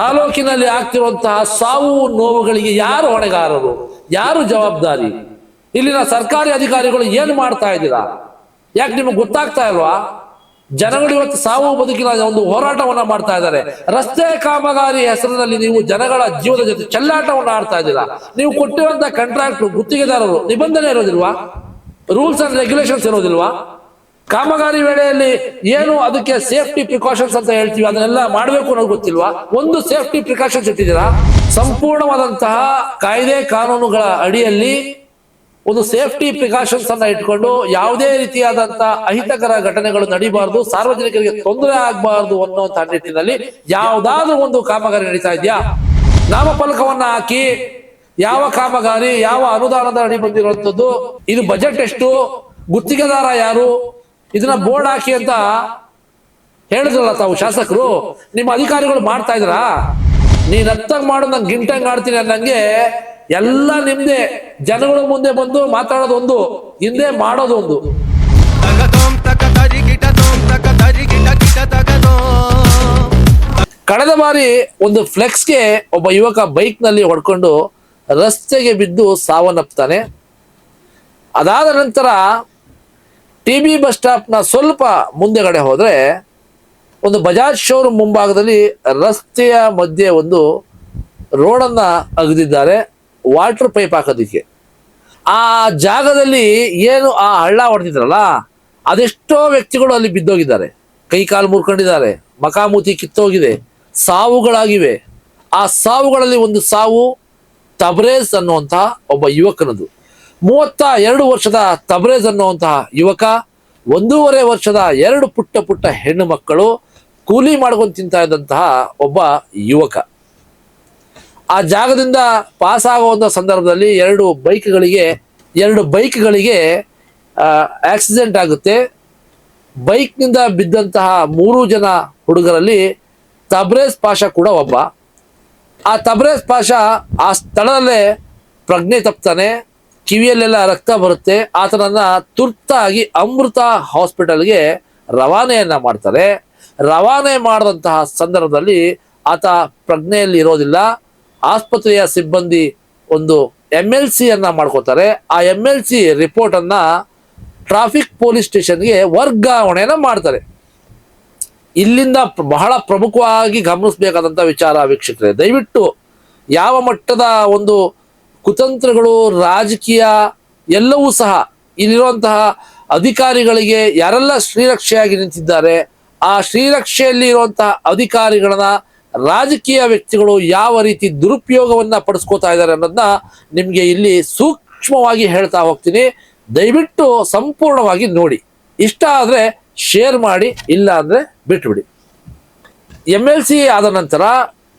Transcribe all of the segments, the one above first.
ತಾಲೂಕಿನಲ್ಲಿ ಆಗ್ತಿರುವಂತಹ ಸಾವು ನೋವುಗಳಿಗೆ ಯಾರು ಹೊಣೆಗಾರರು, ಯಾರು ಜವಾಬ್ದಾರಿ? ಇಲ್ಲಿನ ಸರ್ಕಾರಿ ಅಧಿಕಾರಿಗಳು ಏನು ಮಾಡ್ತಾ ಇದ್ದೀರಾ? ಯಾಕೆ ನಿಮಗೆ ಗೊತ್ತಾಗ್ತಾ ಇಲ್ವಾ? ಜನಗಳು ಇವತ್ತು ಸಾವು ಬದುಕಿನ ಒಂದು ಹೋರಾಟವನ್ನ ಮಾಡ್ತಾ ಇದ್ದಾರೆ. ರಸ್ತೆ ಕಾಮಗಾರಿ ಹೆಸರಿನಲ್ಲಿ ನೀವು ಜನಗಳ ಜೀವದ ಜೊತೆ ಚೆಲ್ಲಾಟವನ್ನ ಆಡ್ತಾ ಇದ್ದೀರಾ. ನೀವು ಕೊಟ್ಟಿರುವಂತಹ ಕಾಂಟ್ರಾಕ್ಟ್ ಗುತ್ತಿಗೆದಾರರು ನಿಬಂಧನೆ ಇರೋದಿಲ್ವಾ? ರೂಲ್ಸ್ ಅಂಡ್ ರೆಗ್ಯುಲೇಷನ್ಸ್ ಇರೋದಿಲ್ವಾ? ಕಾಮಗಾರಿ ವೇಳೆಯಲ್ಲಿ ಏನು ಅದಕ್ಕೆ ಸೇಫ್ಟಿ ಪ್ರಿಕಾಷನ್ಸ್ ಅಂತ ಹೇಳ್ತೀವಿ, ಅದನ್ನೆಲ್ಲ ಮಾಡಬೇಕು ಅನ್ನೋದು ಗೊತ್ತಿಲ್ವಾ? ಒಂದು ಸೇಫ್ಟಿ ಪ್ರಿಕಾಷನ್ಸ್ ಇಟ್ಟಿದ್ದೀರಾ? ಸಂಪೂರ್ಣವಾದಂತಹ ಕಾಯ್ದೆ ಕಾನೂನುಗಳ ಅಡಿಯಲ್ಲಿ ಒಂದು ಸೇಫ್ಟಿ ಪ್ರಿಕಾಷನ್ಸ್ ಅನ್ನ ಇಟ್ಕೊಂಡು ಯಾವುದೇ ರೀತಿಯಾದಂತಹ ಅಹಿತಕರ ಘಟನೆಗಳು ನಡೀಬಾರದು, ಸಾರ್ವಜನಿಕರಿಗೆ ತೊಂದರೆ ಆಗಬಾರದು ಅನ್ನುವಂತಹ ನಿಟ್ಟಿನಲ್ಲಿ ಯಾವ್ದಾದ್ರು ಒಂದು ಕಾಮಗಾರಿ ನಡೀತಾ ಇದೆಯಾ? ನಾಮಫಲಕವನ್ನ ಹಾಕಿ ಯಾವ ಕಾಮಗಾರಿ ಯಾವ ಅನುದಾನದ ಅಡಿ ಬಂದಿರುವಂತದ್ದು, ಇದು ಬಜೆಟ್ ಎಷ್ಟು, ಗುತ್ತಿಗೆದಾರ ಯಾರು, ಇದನ್ನ ಬೋರ್ಡ್ ಹಾಕಿ ಅಂತ ಹೇಳಿದ್ರಲ್ಲ ತಾವು ಶಾಸಕರು. ನಿಮ್ಮ ಅಧಿಕಾರಿಗಳು ಮಾಡ್ತಾ ಇದ್ರಾ? ನೀನ್ ಹತ್ತಂಗ್ ಮಾಡು, ನಂಗೆ ಗಿಂಟಂಗ್ ಆಡ್ತೀನಿ ಅನ್ನಂಗೆ ಎಲ್ಲ ನಿಮ್ದೆ. ಜನಗಳ ಮುಂದೆ ಬಂದು ಮಾತಾಡೋದು ಒಂದು, ಹಿಂದೆ ಮಾಡೋದು ಒಂದು. ಕಳೆದ ಬಾರಿ ಒಂದು ಫ್ಲೆಕ್ಸ್ಗೆ ಒಬ್ಬ ಯುವಕ ಬೈಕ್ ನಲ್ಲಿ ಹೊಡ್ಕೊಂಡು ರಸ್ತೆಗೆ ಬಿದ್ದು ಸಾವನ್ನಪ್ತಾನೆ. ಅದಾದ ನಂತರ TB ಬಸ್ ಸ್ಟಾಪ್ ನ ಸ್ವಲ್ಪ ಮುಂದೆಗಡೆ ಹೋದ್ರೆ ಒಂದು ಬಜಾಜ್ ಶೋರೂಮ್ ಮುಂಭಾಗದಲ್ಲಿ ರಸ್ತೆಯ ಮಧ್ಯೆ ಒಂದು ರೋಡನ್ನ ಅಗದಿದ್ದಾರೆ ವಾಟರ್ ಪೈಪ್ ಹಾಕೋದಿಕ್ಕೆ. ಆ ಜಾಗದಲ್ಲಿ ಏನು ಆ ಹಳ್ಳ ಹೊಡೆದಿದ್ರಲ್ಲ, ಅದೆಷ್ಟೋ ವ್ಯಕ್ತಿಗಳು ಅಲ್ಲಿ ಬಿದ್ದೋಗಿದ್ದಾರೆ, ಕೈ ಕಾಲು ಮುರ್ಕೊಂಡಿದ್ದಾರೆ, ಮಕಾಮೂತಿ ಕಿತ್ತೋಗಿದೆ, ಸಾವುಗಳಾಗಿವೆ. ಆ ಸಾವುಗಳಲ್ಲಿ ಒಂದು ಸಾವು ತಬ್ರೇಜ್ ಅನ್ನುವಂತಹ ಒಬ್ಬ ಯುವಕನದು. 32 ವರ್ಷದ ತಬ್ರೇಜ್ ಅನ್ನುವಂತಹ ಯುವಕ, 1.5 ವರ್ಷದ 2 ಪುಟ್ಟ ಹೆಣ್ಣು ಮಕ್ಕಳು, ಕೂಲಿ ಮಾಡ್ಕೊಂಡು ತಿಂತಾ ಇದ್ದಂತಹ ಒಬ್ಬ ಯುವಕ. ಆ ಜಾಗದಿಂದ ಪಾಸ್ ಆಗುವಂತಹ ಸಂದರ್ಭದಲ್ಲಿ 2 ಬೈಕ್ಗಳಿಗೆ ಆಕ್ಸಿಡೆಂಟ್ ಆಗುತ್ತೆ. ಬೈಕ್ನಿಂದ ಬಿದ್ದಂತಹ 3 ಜನ ಹುಡುಗರಲ್ಲಿ ತಬ್ರೇಜ್ ಪಾಷಾ ಕೂಡ ಒಬ್ಬ. ಆ ತಬ್ರೇಜ್ ಪಾಷಾ ಆ ಸ್ಥಳದಲ್ಲೇ ಪ್ರಜ್ಞೆ ತಪ್ತಾನೆ, ಕಿವಿಯಲ್ಲೆಲ್ಲ ರಕ್ತ ಬರುತ್ತೆ. ಆತನನ್ನ ತುರ್ತಾಗಿ ಅಮೃತ ಹಾಸ್ಪಿಟಲ್ಗೆ ರವಾನೆಯನ್ನ ಮಾಡ್ತಾರೆ. ರವಾನೆ ಮಾಡಿದಂತಹ ಸಂದರ್ಭದಲ್ಲಿ ಆತ ಪ್ರಜ್ಞೆಯಲ್ಲಿ ಇರೋದಿಲ್ಲ. ಆಸ್ಪತ್ರೆಯ ಸಿಬ್ಬಂದಿ ಒಂದು MLC ಅನ್ನ ಮಾಡ್ಕೋತಾರೆ. ಆ MLC ರಿಪೋರ್ಟ್ ಅನ್ನ ಟ್ರಾಫಿಕ್ ಪೊಲೀಸ್ ಸ್ಟೇಷನ್ಗೆ ವರ್ಗಾವಣೆಯನ್ನ ಮಾಡ್ತಾರೆ. ಇಲ್ಲಿಂದ ಬಹಳ ಪ್ರಮುಖವಾಗಿ ಗಮನಿಸಬೇಕಾದಂತ ವಿಚಾರ ವೀಕ್ಷಕರೇ, ದಯವಿಟ್ಟು ಯಾವ ಮಟ್ಟದ ಒಂದು ಕುತಂತ್ರಗಳು, ರಾಜಕೀಯ ಎಲ್ಲವೂ ಸಹ ಇಲ್ಲಿರುವಂತಹ ಅಧಿಕಾರಿಗಳಿಗೆ ಯಾರೆಲ್ಲ ಶ್ರೀರಕ್ಷೆಯಾಗಿ ನಿಂತಿದ್ದಾರೆ, ಆ ಶ್ರೀರಕ್ಷೆಯಲ್ಲಿ ಇರುವಂತಹ ಅಧಿಕಾರಿಗಳನ್ನ ರಾಜಕೀಯ ವ್ಯಕ್ತಿಗಳು ಯಾವ ರೀತಿ ದುರುಪಯೋಗವನ್ನ ಪಡಿಸ್ಕೋತಾ ಇದ್ದಾರೆ ಅನ್ನೋದನ್ನ ನಿಮ್ಗೆ ಇಲ್ಲಿ ಸೂಕ್ಷ್ಮವಾಗಿ ಹೇಳ್ತಾ ಹೋಗ್ತೀನಿ. ದಯವಿಟ್ಟು ಸಂಪೂರ್ಣವಾಗಿ ನೋಡಿ. ಇಷ್ಟ ಆದ್ರೆ ಶೇರ್ ಮಾಡಿ, ಇಲ್ಲ ಅಂದ್ರೆ ಬಿಟ್ಬಿಡಿ. MLC ಆದ ನಂತರ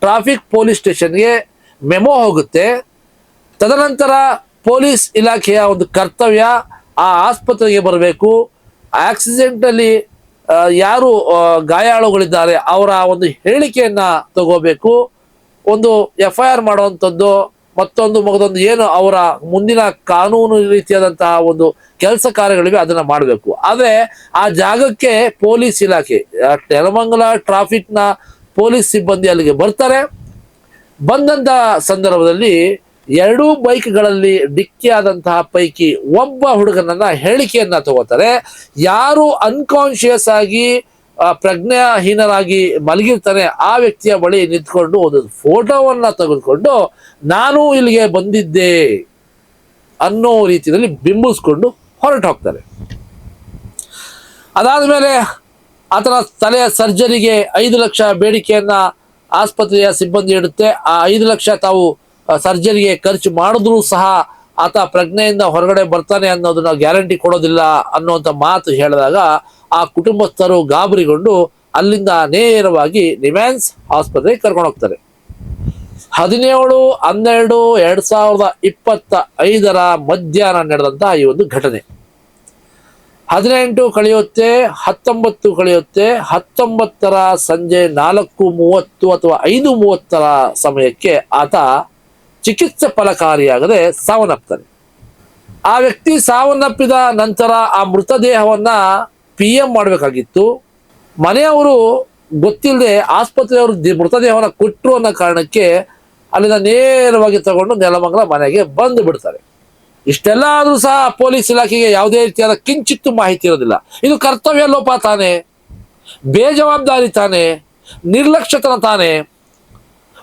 ಟ್ರಾಫಿಕ್ ಪೊಲೀಸ್ ಸ್ಟೇಷನ್ಗೆ ಮೆಮೊ ಹೋಗುತ್ತೆ. ತದನಂತರ ಪೊಲೀಸ್ ಇಲಾಖೆಯ ಒಂದು ಕರ್ತವ್ಯ ಆ ಆಸ್ಪತ್ರೆಗೆ ಬರಬೇಕು. ಆಕ್ಸಿಡೆಂಟ್ ಅಲ್ಲಿ ಯಾರು ಗಾಯಾಳುಗಳಿದ್ದಾರೆ ಅವರ ಒಂದು ಹೇಳಿಕೆಯನ್ನ ತಗೋಬೇಕು. ಒಂದು FIR ಮಾಡುವಂಥದ್ದು, ಮಗದೊಂದು ಏನು ಅವರ ಮುಂದಿನ ಕಾನೂನು ರೀತಿಯಾದಂತಹ ಒಂದು ಕೆಲಸ ಕಾರ್ಯಗಳಿವೆ ಅದನ್ನ ಮಾಡಬೇಕು. ಆದ್ರೆ ಆ ಜಾಗಕ್ಕೆ ಪೊಲೀಸ್ ಇಲಾಖೆ, ನೆಲಮಂಗಲ ಟ್ರಾಫಿಕ್ ನ ಪೊಲೀಸ್ ಸಿಬ್ಬಂದಿ ಅಲ್ಲಿಗೆ ಬರ್ತಾರೆ. ಬಂದಂತ ಸಂದರ್ಭದಲ್ಲಿ 2 ಬೈಕ್ಗಳಲ್ಲಿ ಡಿಕ್ಕಿ ಆದಂತಹ ಪೈಕಿ ಒಬ್ಬ ಹುಡುಗನನ್ನ ಹೇಳಿಕೆಯನ್ನ ತಗೋತಾರೆ. ಯಾರು ಅನ್ಕಾನ್ಶಿಯಸ್ ಆಗಿ ಪ್ರಜ್ಞಾಹೀನರಾಗಿ ಮಲಗಿರ್ತಾನೆ ಆ ವ್ಯಕ್ತಿಯ ಬಳಿ ನಿಂತ್ಕೊಂಡು ಒಂದು ಫೋಟೋವನ್ನ ತೆಗೆದುಕೊಂಡು ನಾನು ಇಲ್ಲಿಗೆ ಬಂದಿದ್ದೆ ಅನ್ನೋ ರೀತಿಯಲ್ಲಿ ಬಿಂಬಿಸ್ಕೊಂಡು ಹೊರಟು ಹೋಗ್ತಾರೆ. ಅದಾದ್ಮೇಲೆ ಆತನ ತಲೆಯ ಸರ್ಜರಿಗೆ 5 ಲಕ್ಷ ಬೇಡಿಕೆಯನ್ನ ಆಸ್ಪತ್ರೆಯ ಸಿಬ್ಬಂದಿ ಇಡುತ್ತೆ. ಆ 5 ಲಕ್ಷ ತಾವು ಸರ್ಜರಿಗೆ ಖರ್ಚು ಮಾಡಿದ್ರು ಸಹ ಆತ ಪ್ರಜ್ಞೆಯಿಂದ ಹೊರಗಡೆ ಬರ್ತಾನೆ ಅನ್ನೋದನ್ನ ಗ್ಯಾರಂಟಿ ಕೊಡೋದಿಲ್ಲ ಅನ್ನುವಂಥ ಮಾತು ಹೇಳಿದಾಗ ಆ ಕುಟುಂಬಸ್ಥರು ಗಾಬರಿಗೊಂಡು ಅಲ್ಲಿಂದ ನೇರವಾಗಿ ನಿಮ್ಯಾನ್ಸ್ ಆಸ್ಪತ್ರೆಗೆ ಕರ್ಕೊಂಡು ಹೋಗ್ತಾರೆ. 17/12/2025 ಮಧ್ಯಾಹ್ನ ನಡೆದಂತಹ ಈ ಒಂದು ಘಟನೆ. 18 ಕಳೆಯುತ್ತೆ, 19 ಕಳೆಯುತ್ತೆ. 19ರ ಸಂಜೆ 4:30 ಅಥವಾ 5:30 ಸಮಯಕ್ಕೆ ಆತ ಚಿಕಿತ್ಸೆ ಫಲಕಾರಿಯಾಗದೆ ಸಾವನ್ನಪ್ತಾನೆ. ಆ ವ್ಯಕ್ತಿ ಸಾವನ್ನಪ್ಪಿದ ನಂತರ ಆ ಮೃತದೇಹವನ್ನ PM ಮಾಡಬೇಕಾಗಿತ್ತು. ಮನೆಯವರು ಗೊತ್ತಿಲ್ಲದೆ ಆಸ್ಪತ್ರೆಯವರು ಮೃತದೇಹವನ್ನು ಕೊಟ್ಟರು ಅನ್ನೋ ಕಾರಣಕ್ಕೆ ಅಲ್ಲಿಂದ ನೇರವಾಗಿ ತಗೊಂಡು ನೆಲಮಂಗಲ ಮನೆಗೆ ಬಂದು ಬಿಡ್ತಾರೆ. ಇಷ್ಟೆಲ್ಲ ಆದ್ರೂ ಸಹ ಪೊಲೀಸ್ ಇಲಾಖೆಗೆ ಯಾವುದೇ ರೀತಿಯಾದ ಕಿಂಚಿತ್ತು ಮಾಹಿತಿ ಇರೋದಿಲ್ಲ. ಇದು ಕರ್ತವ್ಯ ಲೋಪ ತಾನೆ, ಬೇಜವಾಬ್ದಾರಿ ತಾನೆ, ನಿರ್ಲಕ್ಷ್ಯತನ ತಾನೆ.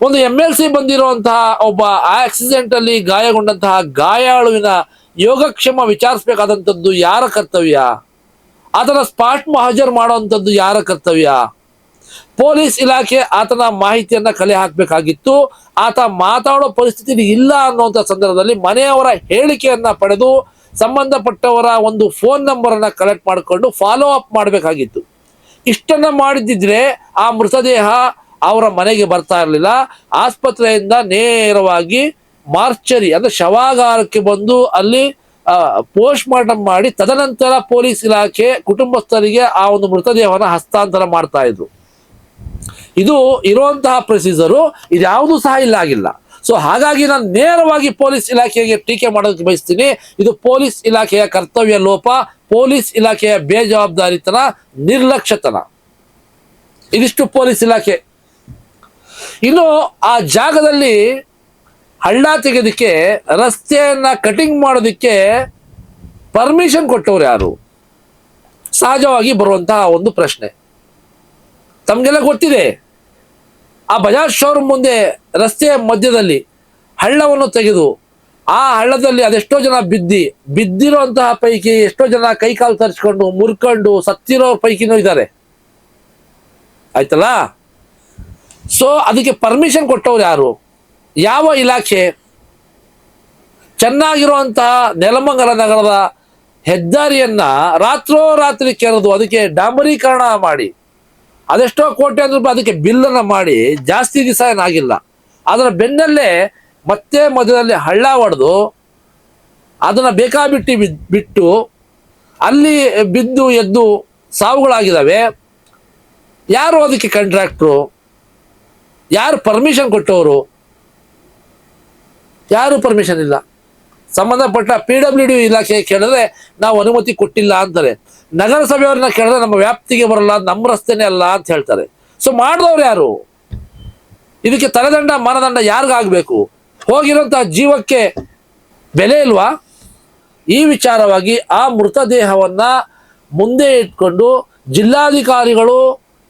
ಒಂದು MLC ಬಂದಿರುವಂತಹ ಒಬ್ಬ ಆಕ್ಸಿಡೆಂಟ್ ಅಲ್ಲಿ ಗಾಯಗೊಂಡಂತಹ ಗಾಯಾಳುವಿನ ಯೋಗಕ್ಷೇಮ ವಿಚಾರಿಸಬೇಕಾದಂಥದ್ದು ಯಾರ ಕರ್ತವ್ಯ? ಆತನ ಸ್ಪಾಟ್ ಹಾಜರು ಮಾಡುವಂಥದ್ದು ಯಾರ ಕರ್ತವ್ಯ? ಪೊಲೀಸ್ ಇಲಾಖೆ ಆತನ ಮಾಹಿತಿಯನ್ನ ಕಲೆ ಹಾಕಬೇಕಾಗಿತ್ತು. ಆತ ಮಾತಾಡೋ ಪರಿಸ್ಥಿತಿ ಇಲ್ಲ ಅನ್ನುವಂಥ ಸಂದರ್ಭದಲ್ಲಿ ಮನೆಯವರ ಹೇಳಿಕೆಯನ್ನ ಪಡೆದು ಸಂಬಂಧಪಟ್ಟವರ ಒಂದು ಫೋನ್ ನಂಬರ್ ಅನ್ನ ಕಲೆಕ್ಟ್ ಮಾಡಿಕೊಂಡು ಫಾಲೋ ಅಪ್ ಮಾಡಬೇಕಾಗಿತ್ತು. ಇಷ್ಟನ್ನ ಮಾಡಿದ್ದಿದ್ರೆ ಆ ಮೃತದೇಹ ಅವರ ಮನೆಗೆ ಬರ್ತಾ ಇರಲಿಲ್ಲ. ಆಸ್ಪತ್ರೆಯಿಂದ ನೇರವಾಗಿ ಮಾರ್ಚರಿ ಅಂದ್ರೆ ಶವಾಗಾರಕ್ಕೆ ಬಂದು ಅಲ್ಲಿ ಪೋಸ್ಟ್ ಮಾರ್ಟಮ್ ಮಾಡಿ ತದನಂತರ ಪೊಲೀಸ್ ಇಲಾಖೆ ಕುಟುಂಬಸ್ಥರಿಗೆ ಆ ಒಂದು ಮೃತದೇಹವನ್ನು ಹಸ್ತಾಂತರ ಮಾಡ್ತಾ ಇದ್ರು. ಇದು ಇರುವಂತಹ ಪ್ರೊಸೀಜರು, ಇದ್ಯಾವುದೂ ಸಹ ಇಲ್ಲ ಆಗಿಲ್ಲ. ಸೊ ಹಾಗಾಗಿ ನಾನು ನೇರವಾಗಿ ಪೊಲೀಸ್ ಇಲಾಖೆಗೆ ಟೀಕೆ ಮಾಡೋದಕ್ಕೆ ಬಯಸ್ತೀನಿ. ಇದು ಪೊಲೀಸ್ ಇಲಾಖೆಯ ಕರ್ತವ್ಯ ಲೋಪ, ಪೊಲೀಸ್ ಇಲಾಖೆಯ ಬೇಜವಾಬ್ದಾರಿತನ, ನಿರ್ಲಕ್ಷ್ಯತನ. ಇದಿಷ್ಟು ಪೊಲೀಸ್ ಇಲಾಖೆ. ಇನ್ನು ಆ ಜಾಗದಲ್ಲಿ ಹಳ್ಳ ತೆಗೆದಕ್ಕೆ, ರಸ್ತೆಯನ್ನ ಕಟಿಂಗ್ ಮಾಡೋದಕ್ಕೆ ಪರ್ಮಿಷನ್ ಕೊಟ್ಟವ್ರು ಯಾರು? ಸಹಜವಾಗಿ ಬರುವಂತಹ ಒಂದು ಪ್ರಶ್ನೆ. ತಮಗೆಲ್ಲ ಗೊತ್ತಿದೆ, ಆ ಬಜಾಜ್ ಶೋರೂಮ್ ಮುಂದೆ ರಸ್ತೆಯ ಮಧ್ಯದಲ್ಲಿ ಹಳ್ಳವನ್ನು ತೆಗೆದು ಆ ಹಳ್ಳದಲ್ಲಿ ಅದೆಷ್ಟೋ ಜನ ಬಿದ್ದಿರುವಂತಹ ಪೈಕಿ ಎಷ್ಟೋ ಜನ ಕೈಕಾಲು ತರಿಸ್ಕೊಂಡು ಮುರ್ಕೊಂಡು ಸತ್ತಿರೋ ಪೈಕಿನೂ ಇದ್ದಾರೆ. ಆಯ್ತಲ್ಲ? ಸೊ ಅದಕ್ಕೆ ಪರ್ಮಿಷನ್ ಕೊಟ್ಟವ್ರು ಯಾರು? ಯಾವ ಇಲಾಖೆ? ಚೆನ್ನಾಗಿರುವಂತಹ ನೆಲಮಂಗಲ ನಗರದ ಹೆದ್ದಾರಿಯನ್ನ ರಾತ್ರೋರಾತ್ರಿ ಕೆರೆದು ಅದಕ್ಕೆ ಡಾಂಬರೀಕರಣ ಮಾಡಿ ಅದೆಷ್ಟೋ ಕೋಟ್ಯಾಂತರ ರೂಪಾಯಿ ಅದಕ್ಕೆ ಬಿಲ್ಲನ್ನು ಮಾಡಿ ಜಾಸ್ತಿ ದಿವಸ ಏನಾಗಿಲ್ಲ. ಅದರ ಬೆನ್ನಲ್ಲೇ ಮತ್ತೆ ಮಧ್ಯದಲ್ಲಿ ಹಳ್ಳ ಹೊಡೆದು ಅದನ್ನ ಬೇಕಾಬಿಟ್ಟಿ ಬಿಟ್ಟು ಅಲ್ಲಿ ಬಿದ್ದು ಎದ್ದು ಸಾವುಗಳಾಗಿದ್ದಾವೆ. ಯಾರು ಅದಕ್ಕೆ ಕಾಂಟ್ರಾಕ್ಟ್ರು? ಯಾರು ಪರ್ಮಿಷನ್ ಕೊಟ್ಟವರು? ಯಾರು ಪರ್ಮಿಷನ್ ಇಲ್ಲ. ಸಂಬಂಧಪಟ್ಟ PWD ಇಲಾಖೆ ಕೇಳಿದ್ರೆ ನಾವು ಅನುಮತಿ ಕೊಟ್ಟಿಲ್ಲ ಅಂತಾರೆ. ನಗರಸಭೆಯವ್ರನ್ನ ಕೇಳಿದ್ರೆ ನಮ್ಮ ವ್ಯಾಪ್ತಿಗೆ ಬರಲ್ಲ, ನಮ್ಮ ರಸ್ತೆನೇ ಅಲ್ಲ ಅಂತ ಹೇಳ್ತಾರೆ. ಸೊ ಮಾಡಿದವ್ರು ಯಾರು? ಇದಕ್ಕೆ ತಲೆದಂಡ ಮಾನದಂಡ ಯಾರಿಗಾಗಬೇಕು? ಹೋಗಿರೋಂತಹ ಜೀವಕ್ಕೆ ಬೆಲೆ ಇಲ್ವಾ? ಈ ವಿಚಾರವಾಗಿ ಆ ಮೃತದೇಹವನ್ನ ಮುಂದೆ ಇಟ್ಕೊಂಡು ಜಿಲ್ಲಾಧಿಕಾರಿಗಳು,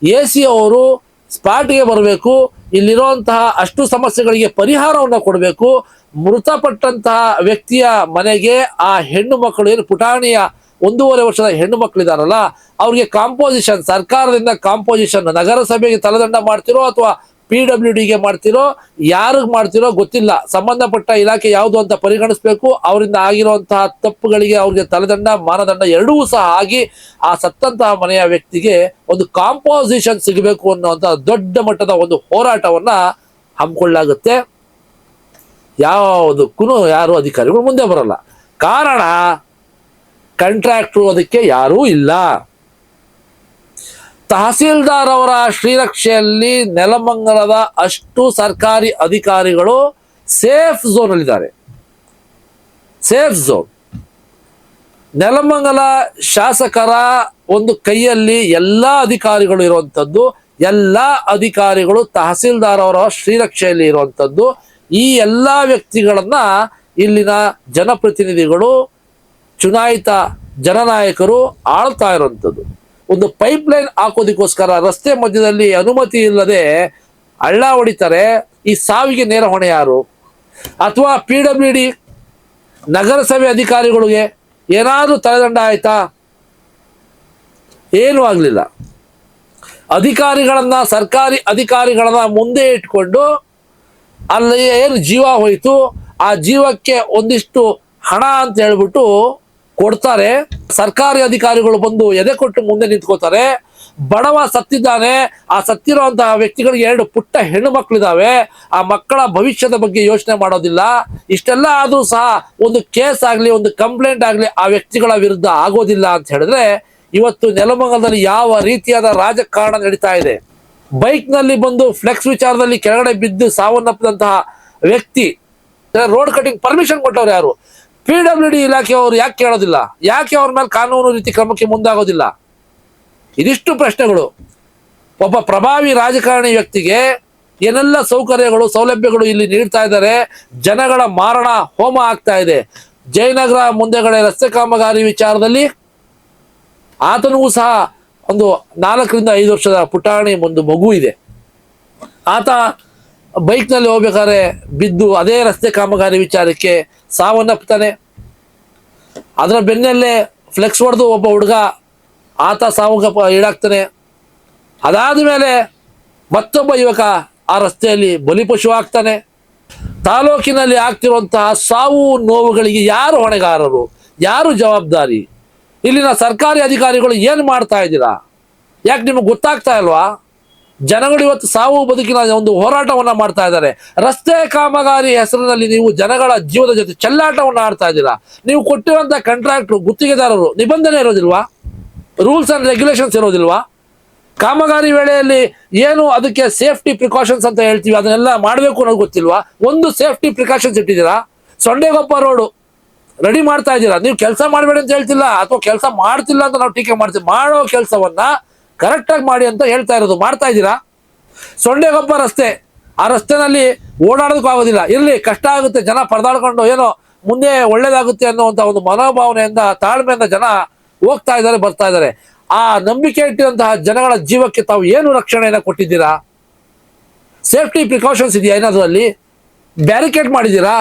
AC ಅವರು ಸ್ಪಾಟ್ಗೆ ಬರಬೇಕು. ಇಲ್ಲಿರುವಂತಹ ಅಷ್ಟು ಸಮಸ್ಯೆಗಳಿಗೆ ಪರಿಹಾರವನ್ನು ಕೊಡಬೇಕು. ಮೃತಪಟ್ಟಂತಹ ವ್ಯಕ್ತಿಯ ಮನೆಗೆ ಆ ಹೆಣ್ಣು ಮಕ್ಕಳು, ಏನು ಪುಟಾಣಿಯ 1.5 ವರ್ಷದ ಹೆಣ್ಣು ಮಕ್ಕಳಿದಾರಲ್ಲ, ಅವ್ರಿಗೆ ಕಾಂಪೋಸಿಷನ್, ಸರ್ಕಾರದಿಂದ ಕಾಂಪೋಸಿಷನ್, ನಗರಸಭೆಗೆ ತಲೆದಂಡ ಮಾಡ್ತಿರೋ ಅಥವಾ PWDಗೆ ಮಾಡ್ತಿರೋ, ಯಾರಿಗೆ ಮಾಡ್ತಿರೋ ಗೊತ್ತಿಲ್ಲ. ಸಂಬಂಧಪಟ್ಟ ಇಲಾಖೆ ಯಾವುದು ಅಂತ ಪರಿಗಣಿಸ್ಬೇಕು. ಅವರಿಂದ ಆಗಿರುವಂತಹ ತಪ್ಪುಗಳಿಗೆ ಅವ್ರಿಗೆ ತಲೆದಂಡ, ಮಾನದಂಡ ಎರಡೂ ಸಹ ಆಗಿ ಆ ಸತ್ತಂತಹ ಮನೆಯ ವ್ಯಕ್ತಿಗೆ ಒಂದು ಕಾಂಪೋಸಿಷನ್ ಸಿಗಬೇಕು ಅನ್ನುವಂಥ ದೊಡ್ಡ ಮಟ್ಟದ ಒಂದು ಹೋರಾಟವನ್ನ ಹಮ್ಮಿಕೊಳ್ಳಲಾಗುತ್ತೆ. ಯಾವುದಕ್ಕೂ ಯಾರು ಅಧಿಕಾರಿಗಳು ಮುಂದೆ ಬರಲ್ಲ. ಕಾರಣ ಕಾಂಟ್ರಾಕ್ಟ್ರು ಅದಕ್ಕೆ ಯಾರೂ ಇಲ್ಲ. ತಹಸೀಲ್ದಾರ್ ಅವರ ಶ್ರೀರಕ್ಷೆಯಲ್ಲಿ ನೆಲಮಂಗಲದ ಅಷ್ಟು ಸರ್ಕಾರಿ ಅಧಿಕಾರಿಗಳು ಸೇಫ್ ಝೋನ್ ಅಲ್ಲಿದ್ದಾರೆ. Safe zone. ನೆಲಮಂಗಲ ಶಾಸಕರ ಒಂದು ಕೈಯಲ್ಲಿ ಎಲ್ಲ ಅಧಿಕಾರಿಗಳು ಇರುವಂಥದ್ದು, ಎಲ್ಲ ಅಧಿಕಾರಿಗಳು ತಹಸೀಲ್ದಾರ್ ಅವರ ಶ್ರೀರಕ್ಷೆಯಲ್ಲಿ ಇರುವಂಥದ್ದು. ಈ ಎಲ್ಲ ವ್ಯಕ್ತಿಗಳನ್ನ ಇಲ್ಲಿನ ಜನಪ್ರತಿನಿಧಿಗಳು, ಚುನಾಯಿತ ಜನನಾಯಕರು ಆಳ್ತಾ ಇರುವಂಥದ್ದು. ಒಂದು ಪೈಪ್ಲೈನ್ ಹಾಕೋದಕ್ಕೋಸ್ಕರ ರಸ್ತೆ ಮಧ್ಯದಲ್ಲಿ ಅನುಮತಿ ಇಲ್ಲದೆ ಹಳ್ಳ ಹೊಡಿತಾರೆ. ಈ ಸಾವಿಗೆ ನೇರ ಹೊಣೆ ಯಾರು? ಅಥವಾ PWD ನಗರಸಭೆ ಅಧಿಕಾರಿಗಳಿಗೆ ಏನಾದರೂ ತಲೆದಂಡ ಆಯ್ತಾ? ಏನೂ ಆಗಲಿಲ್ಲ. ಅಧಿಕಾರಿಗಳನ್ನ, ಸರ್ಕಾರಿ ಅಧಿಕಾರಿಗಳನ್ನ ಮುಂದೆ ಇಟ್ಕೊಂಡು ಅಲ್ಲಿ ಏನು ಜೀವ ಹೋಯಿತು, ಆ ಜೀವಕ್ಕೆ ಒಂದಿಷ್ಟು ಹಣ ಅಂತ ಹೇಳ್ಬಿಟ್ಟು ಕೊಡ್ತಾರೆ. ಸರ್ಕಾರಿ ಅಧಿಕಾರಿಗಳು ಬಂದು ಎದೆ ಕೊಟ್ಟು ಮುಂದೆ ನಿಂತ್ಕೋತಾರೆ. ಬಡವ ಸತ್ತಿದ್ದಾನೆ, ಆ ಸತ್ತಿರುವಂತಹ ವ್ಯಕ್ತಿಗಳಿಗೆ 2 ಪುಟ್ಟ ಹೆಣ್ಣು ಮಕ್ಕಳಿದ್ದಾವೆ, ಆ ಮಕ್ಕಳ ಭವಿಷ್ಯದ ಬಗ್ಗೆ ಯೋಚನೆ ಮಾಡೋದಿಲ್ಲ. ಇಷ್ಟೆಲ್ಲ ಆದ್ರೂ ಸಹ ಒಂದು ಕೇಸ್ ಆಗಲಿ, ಒಂದು ಕಂಪ್ಲೇಂಟ್ ಆಗಲಿ ಆ ವ್ಯಕ್ತಿಗಳ ವಿರುದ್ಧ ಆಗೋದಿಲ್ಲ ಅಂತ ಹೇಳಿದ್ರೆ, ಇವತ್ತು ನೆಲಮಂಗಲದಲ್ಲಿ ಯಾವ ರೀತಿಯಾದ ರಾಜಕಾರಣ ನಡೀತಾ ಇದೆ. ಬೈಕ್ನಲ್ಲಿ ಬಂದು ಫ್ಲೆಕ್ಸ್ ವಿಚಾರದಲ್ಲಿ ಕೆಳಗಡೆ ಬಿದ್ದು ಸಾವನ್ನಪ್ಪಿದಂತಹ ವ್ಯಕ್ತಿ ರೋಡ್ ಕಟಿಂಗ್ ಪರ್ಮಿಷನ್ ಕೊಟ್ಟವ್ರು ಯಾರು? PWD ಇಲಾಖೆಯವರು ಯಾಕೆ ಕೇಳೋದಿಲ್ಲ? ಯಾಕೆ ಅವ್ರ ಮೇಲೆ ಕಾನೂನು ರೀತಿ ಕ್ರಮಕ್ಕೆ ಮುಂದಾಗೋದಿಲ್ಲ? ಇದಿಷ್ಟು ಪ್ರಶ್ನೆಗಳು. ಒಬ್ಬ ಪ್ರಭಾವಿ ರಾಜಕಾರಣಿ ವ್ಯಕ್ತಿಗೆ ಏನೆಲ್ಲ ಸೌಕರ್ಯಗಳು ಸೌಲಭ್ಯಗಳು ಇಲ್ಲಿ ನೀಡ್ತಾ ಇದ್ದಾರೆ. ಜನಗಳ ಮಾರಣ ಹೋಮ ಆಗ್ತಾ ಇದೆ. ಜಯನಗರ ಮುಂದೆಗಡೆ ರಸ್ತೆ ಕಾಮಗಾರಿ ವಿಚಾರದಲ್ಲಿ ಆತನಿಗೂ ಸಹ ಒಂದು 4 ರಿಂದ 5 ವರ್ಷದ ಪುಟಾಣಿ ಒಂದು ಮಗು ಇದೆ. ಆತ ಬೈಕ್ನಲ್ಲಿ ಹೋಗ್ಬೇಕಾದ್ರೆ ಬಿದ್ದು ಅದೇ ರಸ್ತೆ ಕಾಮಗಾರಿ ವಿಚಾರಕ್ಕೆ ಸಾವನ್ನಪ್ತಾನೆ. ಅದರ ಬೆನ್ನಲ್ಲೇ ಫ್ಲೆಕ್ಸ್ ಹೊಡೆದು ಒಬ್ಬ ಹುಡುಗ ಆತ ಸಾವುಗೆ ಈಡಾಗ್ತಾನೆ. ಅದಾದ ಮೇಲೆ ಮತ್ತೊಬ್ಬ ಯುವಕ ಆ ರಸ್ತೆಯಲ್ಲಿ ಬಲಿಪಶು ಆಗ್ತಾನೆ. ತಾಲೂಕಿನಲ್ಲಿ ಆಗ್ತಿರುವಂತಹ ಸಾವು ನೋವುಗಳಿಗೆ ಯಾರು ಹೊಣೆಗಾರರು, ಯಾರು ಜವಾಬ್ದಾರಿ? ಇಲ್ಲಿನ ಸರ್ಕಾರಿ ಅಧಿಕಾರಿಗಳು ಏನು ಮಾಡ್ತಾ ಇದ್ದೀರಾ? ಯಾಕೆ ನಿಮಗೆ ಗೊತ್ತಾಗ್ತಾ ಇಲ್ವಾ? ಜನಗಳು ಇವತ್ತು ಸಾವು ಬದುಕಿನ ಒಂದು ಹೋರಾಟವನ್ನ ಮಾಡ್ತಾ ಇದ್ದಾರೆ. ರಸ್ತೆ ಕಾಮಗಾರಿ ಹೆಸರಿನಲ್ಲಿ ನೀವು ಜನಗಳ ಜೀವದ ಜೊತೆ ಚೆಲ್ಲಾಟವನ್ನ ಆಡ್ತಾ ಇದ್ದೀರಾ. ನೀವು ಕೊಟ್ಟಿರುವಂತ ಕಾಂಟ್ರಾಕ್ಟ್ರು, ಗುತ್ತಿಗೆದಾರರು ನಿಬಂಧನೆ ಇರೋದಿಲ್ವಾ? ರೂಲ್ಸ್ ಅಂಡ್ ರೆಗ್ಯುಲೇಷನ್ಸ್ ಇರೋದಿಲ್ವಾ? ಕಾಮಗಾರಿ ವೇಳೆಯಲ್ಲಿ ಏನು ಅದಕ್ಕೆ ಸೇಫ್ಟಿ ಪ್ರಿಕಾಷನ್ಸ್ ಅಂತ ಹೇಳ್ತೀವಿ, ಅದನ್ನೆಲ್ಲ ಮಾಡಬೇಕು ಅನ್ನೋದು ಗೊತ್ತಿಲ್ವಾ? ಒಂದು ಸೇಫ್ಟಿ ಪ್ರಿಕಾಷನ್ಸ್ ಇಟ್ಟಿದ್ದೀರಾ? ಸೊಂಡೆಗೊಪ್ಪ ರೋಡು ರೆಡಿ ಮಾಡ್ತಾ ಇದ್ದೀರಾ. ನೀವು ಕೆಲಸ ಮಾಡಬೇಡಿ ಅಂತ ಹೇಳ್ತಿಲ್ಲ, ಅಥವಾ ಕೆಲಸ ಮಾಡ್ತಿಲ್ಲ ಅಂತ ನಾವು ಟೀಕೆ ಮಾಡ್ತೀವಿ. ಮಾಡೋ ಕೆಲಸವನ್ನ ಕರೆಕ್ಟಾಗಿ ಮಾಡಿ ಅಂತ ಹೇಳ್ತಾ ಇರೋದು. ಮಾಡ್ತಾ ಇದ್ದೀರಾ? ಸೊಂಡೆಗೊಪ್ಪ ರಸ್ತೆ, ಆ ರಸ್ತೆನಲ್ಲಿ ಓಡಾಡೋದಕ್ಕೂ ಆಗೋದಿಲ್ಲ. ಇರಲಿ, ಕಷ್ಟ ಆಗುತ್ತೆ, ಜನ ಪರದಾಡ್ಕೊಂಡು ಏನೋ ಮುಂದೆ ಒಳ್ಳೇದಾಗುತ್ತೆ ಅನ್ನುವಂಥ ಒಂದು ಮನೋಭಾವನೆಯಿಂದ ತಾಳ್ಮೆಯಿಂದ ಜನ ಹೋಗ್ತಾ ಇದ್ದಾರೆ, ಬರ್ತಾ ಇದ್ದಾರೆ. ಆ ನಂಬಿಕೆ ಇಟ್ಟಿರುವಂತಹ ಜನಗಳ ಜೀವಕ್ಕೆ ತಾವು ಏನು ರಕ್ಷಣೆಯನ್ನು ಕೊಟ್ಟಿದ್ದೀರಾ? ಸೇಫ್ಟಿ ಪ್ರಿಕಾಷನ್ಸ್ ಇದೆಯಾ ಏನಾದರೂ ಅಲ್ಲಿ? ಬ್ಯಾರಿಕೇಡ್ ಮಾಡಿದ್ದೀರಾ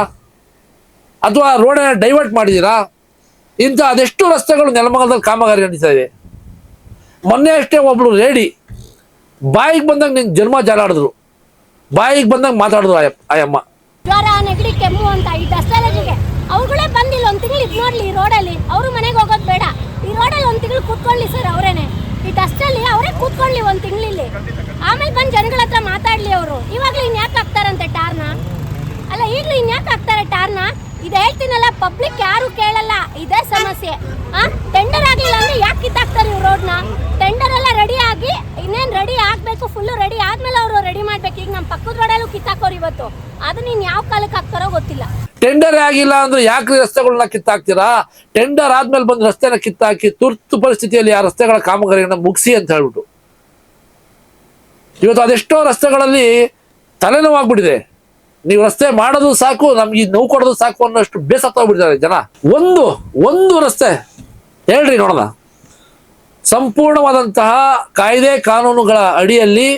ಅಥವಾ ರೋಡನ್ನ ಡೈವರ್ಟ್ ಮಾಡಿದ್ದೀರಾ? ಇಂಥ ಅದೆಷ್ಟು ರಸ್ತೆಗಳು ನೆಲಮಂಗಲದಲ್ಲಿ ಕಾಮಗಾರಿ ನಡೀತಾ ಇದೆ. ಮೊನ್ನೆ ಅಷ್ಟೇ ಒಬ್ಳು ಲೇಡಿ ಬಾಯಿಗೆ ಬಂದಾಗ ನಿನ್ ಜನ್ಮ ಜಾಲಾಡಿದ್ರು, ಬಾಯಿಗೆ ಬಂದಾಗ ಮಾತಾಡಿದ್ರು ಆಯಮ್ಮ. ಜ್ವರ, ನೆಗಡಿ, ಕೆಮ್ಮು ಅಂತ ಈ ಡಸ್ಟಾಲಜಿಗೆ ಅವ್ರುಗಳೇ ಬಂದಿಲ್ಲ. ಒಂದು ತಿಂಗಳು ಇದು ನೋಡ್ಲಿ ಈ ರೋಡಲ್ಲಿ. ಅವರು ಮನೆಗೆ ಹೋಗೋದು ಬೇಡ, ಈ ರೋಡಲ್ಲಿ ಒಂದು ತಿಂಗಳು ಕೂತ್ಕೊಳ್ಳಿ ಸರ್. ಅವರೇನೆ ಈ ಡಸ್ಟಲ್ಲಿ ಅವರೇ ಕೂತ್ಕೊಳ್ಳಿ ಒಂದು ತಿಂಗಳಿಲ್ಲಿ. ಆಮೇಲೆ ಬಂದು ಜನಗಳ ಹತ್ರ ಮಾತಾಡ್ಲಿ ಅವರು. ಇವಾಗಲೂ ಇನ್ಯಾಕೆ ಹಾಕ್ತಾರಂತೆ ಟಾರ್ನ? ಅಲ್ಲ, ಈಗಲೂ ಇನ್ಯಾಕೆ ಹಾಕ್ತಾರೆ ಟಾರ್ನ? ಇದು ಹೇಳ್ತೀನಲ್ಲ, ಪಬ್ಲಿಕ್ ಯಾರು ಕೇಳಲ್ಲ, ಇದೇ ಸಮಸ್ಯೆ. ಟೆಂಡರ್ ಆಗಲಿಲ್ಲ ಅಂದ್ರೆ ಯಾಕೆ ಕಿತ್ತಾಕ್ತಾರೆ ಇವ್ರು ರೋಡ್ನ? ಟೆಂಡರ್ ಎಲ್ಲ ರೆಡಿ ಆಗಿ ಇನ್ನೇನು ರೆಡಿ ಆಗಬೇಕು, ಫುಲ್ಲು ರೆಡಿ ಆದ್ಮೇಲೆ ಅವರು ರೆಡಿ ಮಾಡ್ಬೇಕು. ಈಗ ನಮ್ಮ ಪಕ್ಕದ ರೋಡಲ್ಲೂ ಕಿತ್ತಾಕೋರು ಇವತ್ತು. ಅದನ್ನ ಇನ್ನು ಯಾವ ಕಾಲಕ್ಕೆ ಹಾಕ್ತಾರೋ ಗೊತ್ತಿಲ್ಲ. ಟೆಂಡರ್ ಆಗಿಲ್ಲ ಅಂದ್ರೆ ಯಾಕೆ ರಸ್ತೆಗಳನ್ನ ಕಿತ್ತಾಕ್ತೀರಾ? ಟೆಂಡರ್ ಆದ್ಮೇಲೆ ಬಂದು ರಸ್ತೆನ ಕಿತ್ತಾಕಿ ತುರ್ತು ಪರಿಸ್ಥಿತಿಯಲ್ಲಿ ಆ ರಸ್ತೆಗಳ ಕಾಮಗಾರಿಯನ್ನು ಮುಗಿಸಿ ಅಂತ ಹೇಳ್ಬಿಟ್ಟು ಇವತ್ತು ಅದೆಷ್ಟೋ ರಸ್ತೆಗಳಲ್ಲಿ ತಲೆನೋವಾಗ್ಬಿಟ್ಟಿದೆ. ನೀವು ರಸ್ತೆ ಮಾಡೋದು ಸಾಕು, ನಮ್ಗೆ ನೋವು ಕೊಡೋದು ಸಾಕು ಅನ್ನೋಷ್ಟು ಬೇಸತ್ತೋಗ್ಬಿಟ್ಟಿದ್ದಾರೆ ಜನ. ಒಂದು ರಸ್ತೆ ಹೇಳ್ರಿ ನೋಡೋಣ. ಸಂಪೂರ್ಣವಾದಂತಹ ಕಾಯ್ದೆ ಕಾನೂನುಗಳ ಅಡಿಯಲ್ಲಿ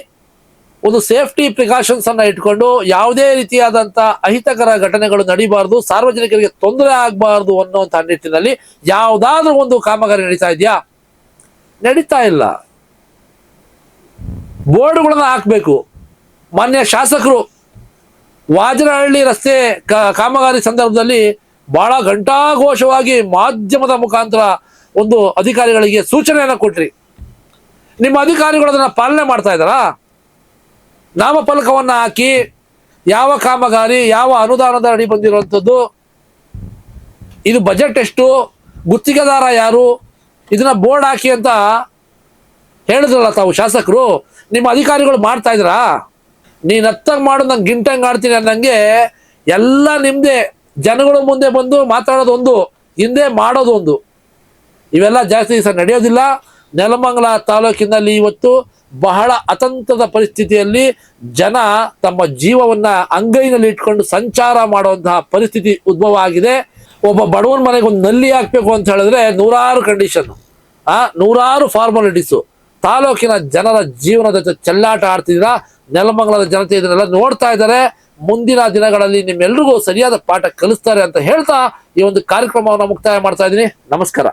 ಒಂದು ಸೇಫ್ಟಿ ಪ್ರಿಕಾಷನ್ಸ್ ಅನ್ನ ಇಟ್ಕೊಂಡು ಯಾವುದೇ ರೀತಿಯಾದಂಥ ಅಹಿತಕರ ಘಟನೆಗಳು ನಡೀಬಾರ್ದು, ಸಾರ್ವಜನಿಕರಿಗೆ ತೊಂದರೆ ಆಗಬಾರ್ದು ಅನ್ನೋಂಥ ನಿಟ್ಟಿನಲ್ಲಿ ಯಾವುದಾದ್ರೂ ಒಂದು ಕಾಮಗಾರಿ ನಡೀತಾ ಇದೆಯಾ? ನಡೀತಾ ಇಲ್ಲ. ಬೋರ್ಡ್ಗಳನ್ನ ಹಾಕಬೇಕು. ಮಾನ್ಯ ಶಾಸಕರು ವಾಜನಹಳ್ಳಿ ರಸ್ತೆ ಕಾಮಗಾರಿ ಸಂದರ್ಭದಲ್ಲಿ ಬಹಳ ಘಂಟಾಘೋಷವಾಗಿ ಮಾಧ್ಯಮದ ಮುಖಾಂತರ ಒಂದು ಅಧಿಕಾರಿಗಳಿಗೆ ಸೂಚನೆಯನ್ನು ಕೊಟ್ರಿ. ನಿಮ್ಮ ಅಧಿಕಾರಿಗಳು ಅದನ್ನ ಪಾಲನೆ ಮಾಡ್ತಾ ಇದ್ದಾರಾ? ನಾಮಫಲಕವನ್ನು ಹಾಕಿ ಯಾವ ಕಾಮಗಾರಿ ಯಾವ ಅನುದಾನದ ಅಡಿ ಬಂದಿರುವಂಥದ್ದು, ಇದು ಬಜೆಟ್ ಎಷ್ಟು, ಗುತ್ತಿಗೆದಾರ ಯಾರು, ಇದನ್ನ ಬೋರ್ಡ್ ಹಾಕಿ ಅಂತ ಹೇಳಿದ್ರಲ್ಲ ತಾವು ಶಾಸಕರು. ನಿಮ್ಮ ಅಧಿಕಾರಿಗಳು ಮಾಡ್ತಾ ಇದ್ರಾ? ನೀನ್ ಹತ್ತಂಗ್ ಮಾಡು, ನಂಗೆ ಗಿಂಟಂಗ್ ಆಡ್ತೀನಿ ಅನ್ನಂಗೆ ಎಲ್ಲ ನಿಮ್ದೆ. ಜನಗಳು ಮುಂದೆ ಬಂದು ಮಾತಾಡೋದು ಒಂದು, ಹಿಂದೆ ಮಾಡೋದು ಒಂದು. ಇವೆಲ್ಲ ಜಾಸ್ತಿ ದಿವಸ ನಡೆಯೋದಿಲ್ಲ. ನೆಲಮಂಗಲ ತಾಲೂಕಿನಲ್ಲಿ ಇವತ್ತು ಬಹಳ ಅತಂತ್ರದ ಪರಿಸ್ಥಿತಿಯಲ್ಲಿ ಜನ ತಮ್ಮ ಜೀವವನ್ನ ಅಂಗೈನಲ್ಲಿ ಇಟ್ಕೊಂಡು ಸಂಚಾರ ಮಾಡುವಂತಹ ಪರಿಸ್ಥಿತಿ ಉದ್ಭವ ಆಗಿದೆ. ಒಬ್ಬ ಬಡವನ ಮನೆಗೆ ಒಂದು ನಲ್ಲಿ ಹಾಕ್ಬೇಕು ಅಂತ ಹೇಳಿದ್ರೆ ನೂರಾರು ಕಂಡೀಷನ್, ನೂರಾರು ಫಾರ್ಮಾಲಿಟೀಸು. ತಾಲೂಕಿನ ಜನರ ಜೀವನದ ಜೊತೆ ಚೆಲ್ಲಾಟ ಆಡ್ತಿದ್ದೀರಾ. ನೆಲಮಂಗಲದ ಜನತೆ ಇದನ್ನೆಲ್ಲ ನೋಡ್ತಾ ಇದ್ದಾರೆ. ಮುಂದಿನ ದಿನಗಳಲ್ಲಿ ನಿಮ್ಮೆಲ್ರಿಗೂ ಸರಿಯಾದ ಪಾಠ ಕಲಿಸ್ತಾರೆ ಅಂತ ಹೇಳ್ತಾ ಈ ಒಂದು ಕಾರ್ಯಕ್ರಮವನ್ನು ಮುಕ್ತಾಯ ಮಾಡ್ತಾ ಇದ್ದೀನಿ. ನಮಸ್ಕಾರ.